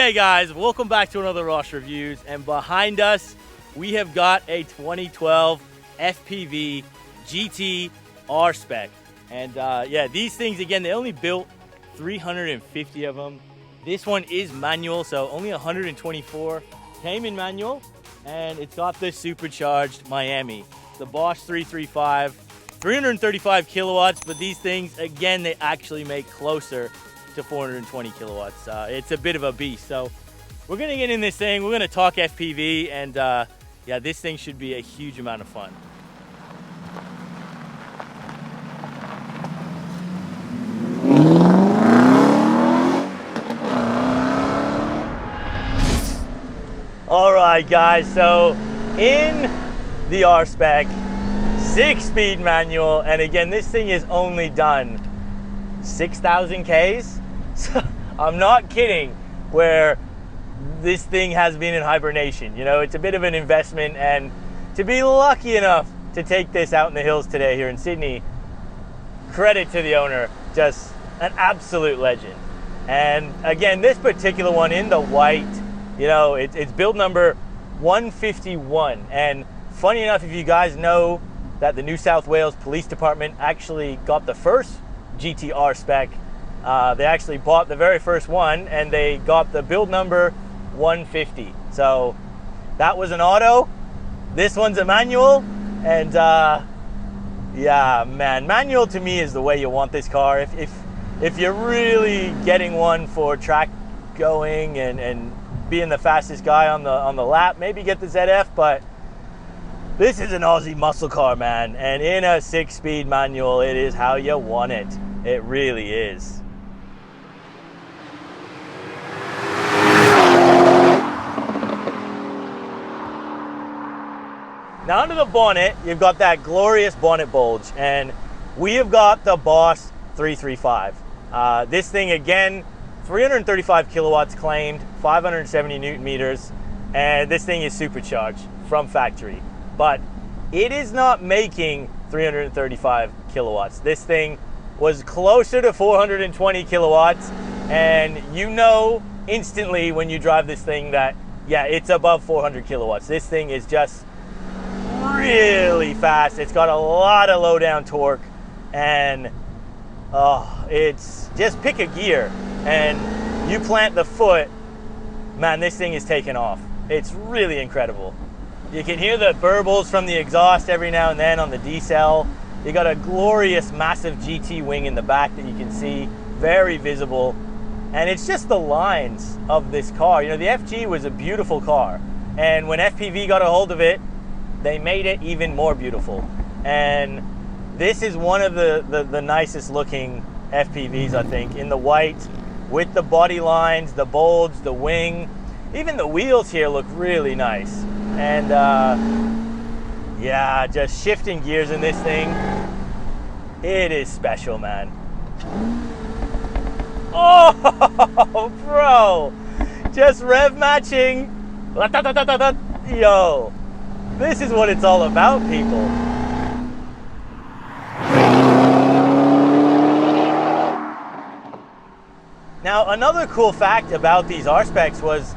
Okay guys, welcome back to another Ross Reviews, and behind us we have got a 2012 FPV GT R-SPEC. And yeah, these things, again, they only built 350 of them. This one is manual, so only 124 came in manual, and it's got the Supercharged Miami, the Bosch 335, 335 kilowatts, but these things, again, they actually make closer to 420 kilowatts. It's a bit of a beast. So we're gonna get in this thing, we're gonna talk FPV, and yeah, this thing should be a huge amount of fun. All right guys, so in the R-SPEC, 6-speed manual, and again, this thing is only done 6,000 Ks. So I'm not kidding, where this thing has been in hibernation. You know, it's a bit of an investment, and to be lucky enough to take this out in the hills today here in Sydney, credit to the owner, just an absolute legend. And again, this particular one in the white, you know, it's build number 151. And funny enough, if you guys know that the New South Wales Police Department actually got the first GT R-SPEC, they actually bought the very first one, and they got the build number 150. So that was an auto. This one's a manual, and yeah, man, manual to me is the way you want this car. If you're really getting one for track going and being the fastest guy on the lap, maybe get the ZF, but this is an Aussie muscle car, man, and in a 6-speed manual, it is how you want it. It really is. Now under the bonnet, you've got that glorious bonnet bulge, and we have got the Bosch 335. This thing, again, 335 kilowatts claimed, 570 Newton meters, and this thing is supercharged from factory. But it is not making 335 kilowatts. This thing was closer to 420 kilowatts, and you know instantly when you drive this thing that, yeah, it's above 400 kilowatts. This thing is just really fast. It's got a lot of low down torque, and it's just pick a gear and you plant the foot, man, this thing is taking off. It's really incredible. You can hear the burbles from the exhaust every now and then on the decel. You got a glorious massive GT wing in the back that you can see, very visible, and it's just the lines of this car. You know, the FG was a beautiful car, and when FPV got a hold of it, they made it even more beautiful. And this is one of the nicest looking FPVs, I think, in the white, with the body lines, the bulge, the wing. Even the wheels here look really nice. And yeah, just shifting gears in this thing, it is special, man. Oh, bro, just rev matching. Yo, this is what it's all about, people. Now, another cool fact about these R-SPECs was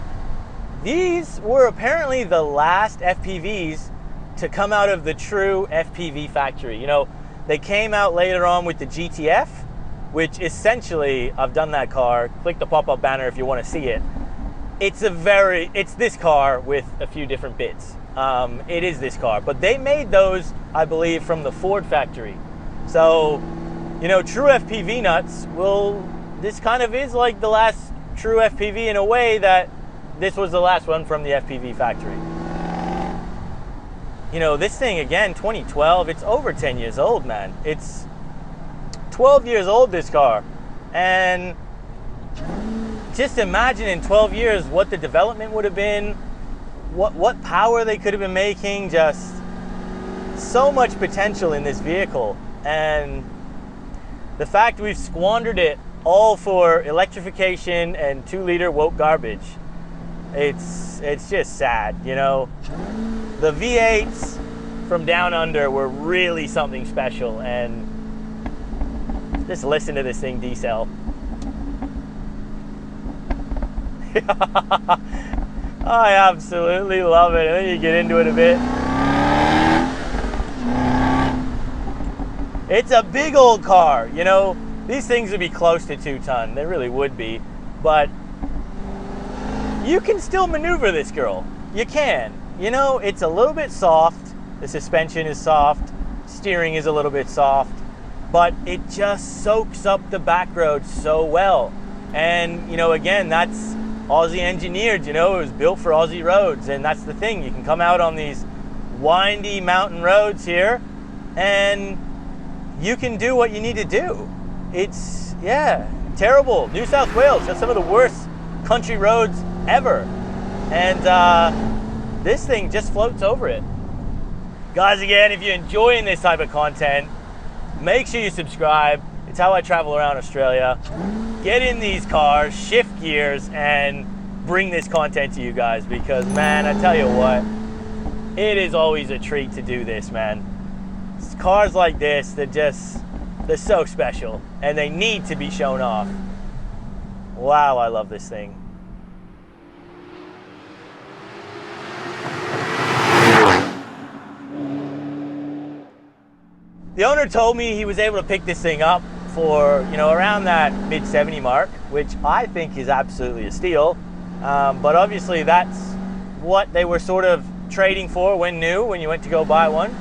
these were apparently the last FPVs to come out of the true FPV factory. You know, they came out later on with the GTF, which essentially, I've done that car. Click the pop-up banner if you want to see it. It's this car with a few different bits. It is this car, but they made those, I believe, from the Ford factory. So, you know, true FPV nuts this kind of is like the last true FPV in a way that this was the last one from the FPV factory. You know, this thing, again, 2012, it's over 10 years old, man. It's 12 years old, this car. And just imagine in 12 years what the development would have been, what power they could have been making. Just so much potential in this vehicle. And the fact we've squandered it all for electrification and 2-liter woke garbage, it's just sad, you know. The V8s from down under were really something special, and just listen to this thing decel. I absolutely love it. And then you get into it a bit. It's a big old car, you know. These things would be close to 2 ton. They really would be. But you can still maneuver this girl. You can. You know, it's a little bit soft. The suspension is soft. Steering is a little bit soft. But it just soaks up the back road so well. And, you know, again, that's Aussie engineered, you know. It was built for Aussie roads. And that's the thing. You can come out on these windy mountain roads here and you can do what you need to do. It's, yeah, terrible. New South Wales has some of the worst country roads ever. And this thing just floats over it. Guys, again, if you're enjoying this type of content, make sure you subscribe. It's how I travel around Australia. Get in these cars, shift gears, and bring this content to you guys because, man, I tell you what, it is always a treat to do this, man. Cars like this, they're so special and they need to be shown off. Wow, I love this thing. The owner told me he was able to pick this thing up for, you know, around that mid-70 mark, which I think is absolutely a steal. But obviously that's what they were sort of trading for when new, when you went to go buy one.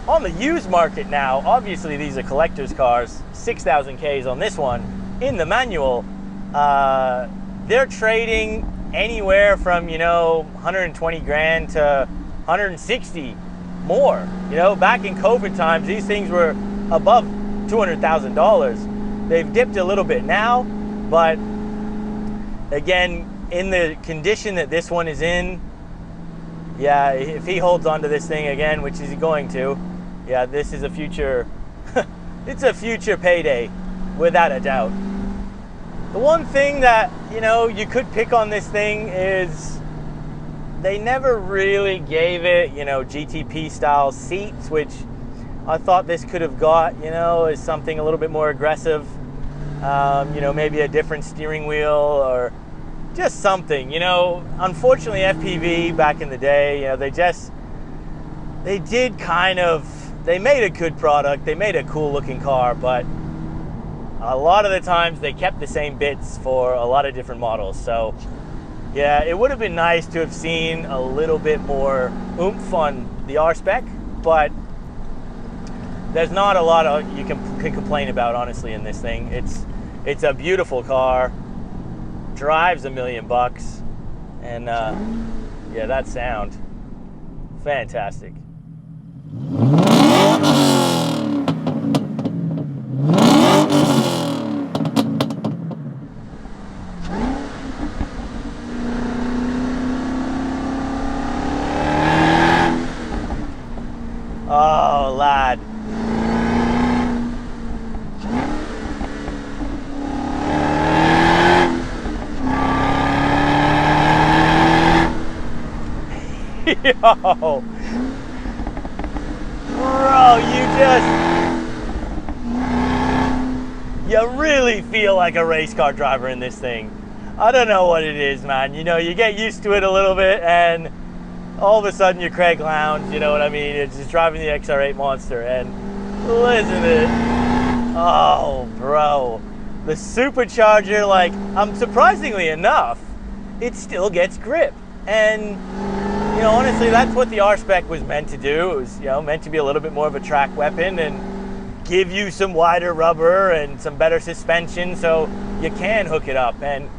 On the used market now, obviously these are collector's cars, 6,000 Ks on this one. In the manual, they're trading anywhere from, you know, 120 grand to 160 more. You know, back in COVID times, these things were above $200,000. They've dipped a little bit now, but again, in the condition that this one is in, yeah, if he holds on to this thing again, which he's going to, yeah, this is a future, it's a future payday, without a doubt. The one thing that, you know, you could pick on this thing is they never really gave it, you know, GTP style seats, which I thought this could have got, you know, as something a little bit more aggressive. You know, maybe a different steering wheel or just something, you know. Unfortunately, FPV back in the day, you know, they did kind of, they made a good product, they made a cool looking car, but a lot of the times they kept the same bits for a lot of different models. So yeah, it would have been nice to have seen a little bit more oomph on the R-SPEC, but there's not a lot of you can complain about, honestly, in this thing. It's a beautiful car, drives $1 million bucks, and yeah, that sound, fantastic. Oh, lad. Yo. Bro, you really feel like a race car driver in this thing. I don't know what it is, man. You know, you get used to it a little bit and all of a sudden you're Craig Lowndes, you know what I mean? It's just driving the XR8 Monster and listen to it. Oh, bro. The Supercharger, like, surprisingly enough, it still gets grip. And, you know, honestly, that's what the R-SPEC was meant to do. It was, you know, meant to be a little bit more of a track weapon and give you some wider rubber and some better suspension so you can hook it up. And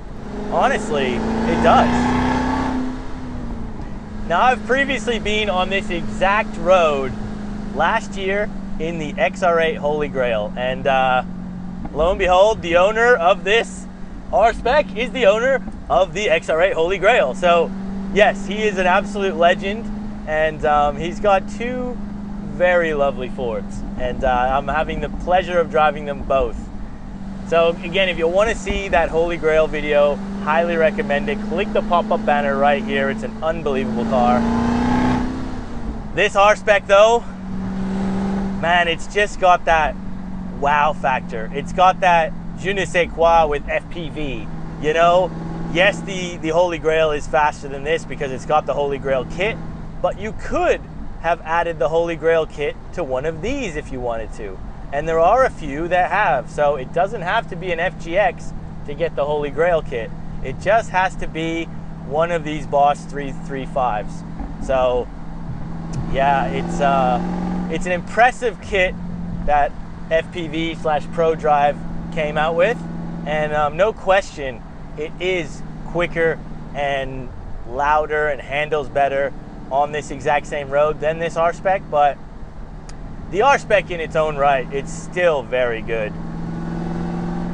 honestly, it does. Now, I've previously been on this exact road last year in the XR8 Holy Grail, and lo and behold, the owner of this R-SPEC is the owner of the XR8 Holy Grail. So yes, he is an absolute legend, and he's got 2 very lovely Fords, and I'm having the pleasure of driving them both. So again, if you want to see that Holy Grail video, highly recommend it. Click the pop-up banner right here. It's an unbelievable car. This R-SPEC though, man, it's just got that wow factor. It's got that je ne sais quoi with FPV, you know? Yes, the Holy Grail is faster than this because it's got the Holy Grail kit, but you could have added the Holy Grail kit to one of these if you wanted to. And there are a few that have, so it doesn't have to be an FGX to get the Holy Grail kit. It just has to be one of these Boss 335s. So yeah, it's an impressive kit that FPV/Pro Drive came out with, and no question, it is quicker and louder and handles better on this exact same road than this R-SPEC, but the R-SPEC in its own right, it's still very good.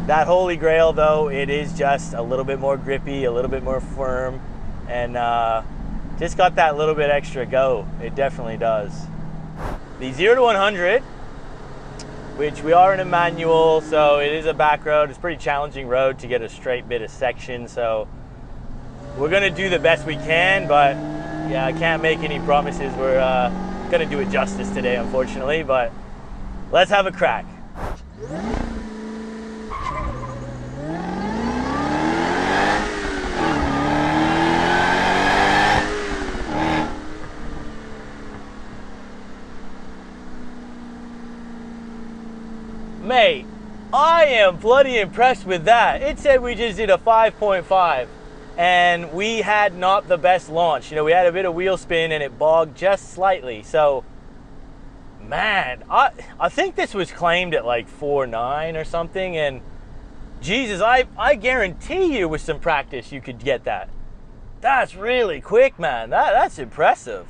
That Holy Grail though, it is just a little bit more grippy, a little bit more firm, and just got that little bit extra go. It definitely does. The 0 to 100, which we are in a manual, so it is a back road. It's a pretty challenging road to get a straight bit of section, so we're gonna do the best we can, but yeah, I can't make any promises. We're gonna do it justice today, unfortunately, but let's have a crack. Mate, I am bloody impressed with that. It said we just did a 5.5 and we had not the best launch. You know, we had a bit of wheel spin and it bogged just slightly. So, man, I think this was claimed at like 4.9 or something, and Jesus, I guarantee you with some practice you could get that. That's really quick, man. That's impressive.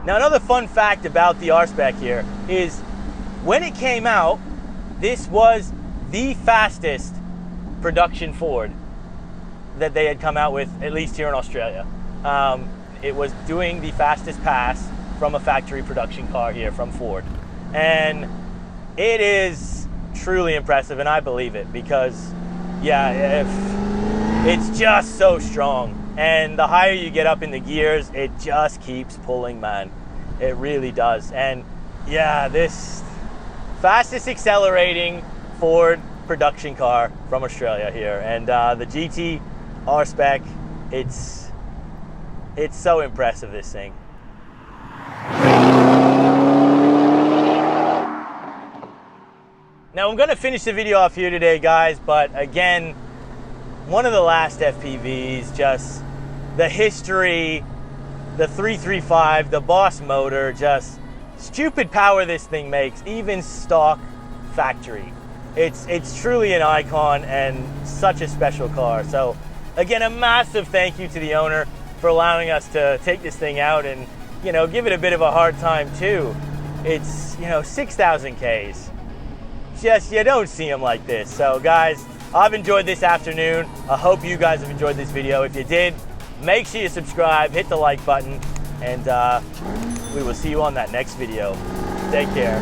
Now, another fun fact about the R-SPEC here is when it came out, this was the fastest production Ford that they had come out with, at least here in Australia. It was doing the fastest pass from a factory production car here from Ford. And it is truly impressive, and I believe it because, yeah, it's just so strong. And the higher you get up in the gears, it just keeps pulling, man. It really does. And yeah, this fastest accelerating Ford production car from Australia here. And the GT R-SPEC, it's so impressive, this thing. Now I'm gonna finish the video off here today, guys, but again, one of the last FPVs, just the history, the 335, the Boss motor, just stupid power this thing makes, even stock factory. It's truly an icon and such a special car. So again, a massive thank you to the owner for allowing us to take this thing out and, you know, give it a bit of a hard time too. It's, you know, 6,000 Ks. Just, you don't see them like this. So guys, I've enjoyed this afternoon. I hope you guys have enjoyed this video. If you did, make sure you subscribe, hit the like button, and we will see you on that next video. Take care.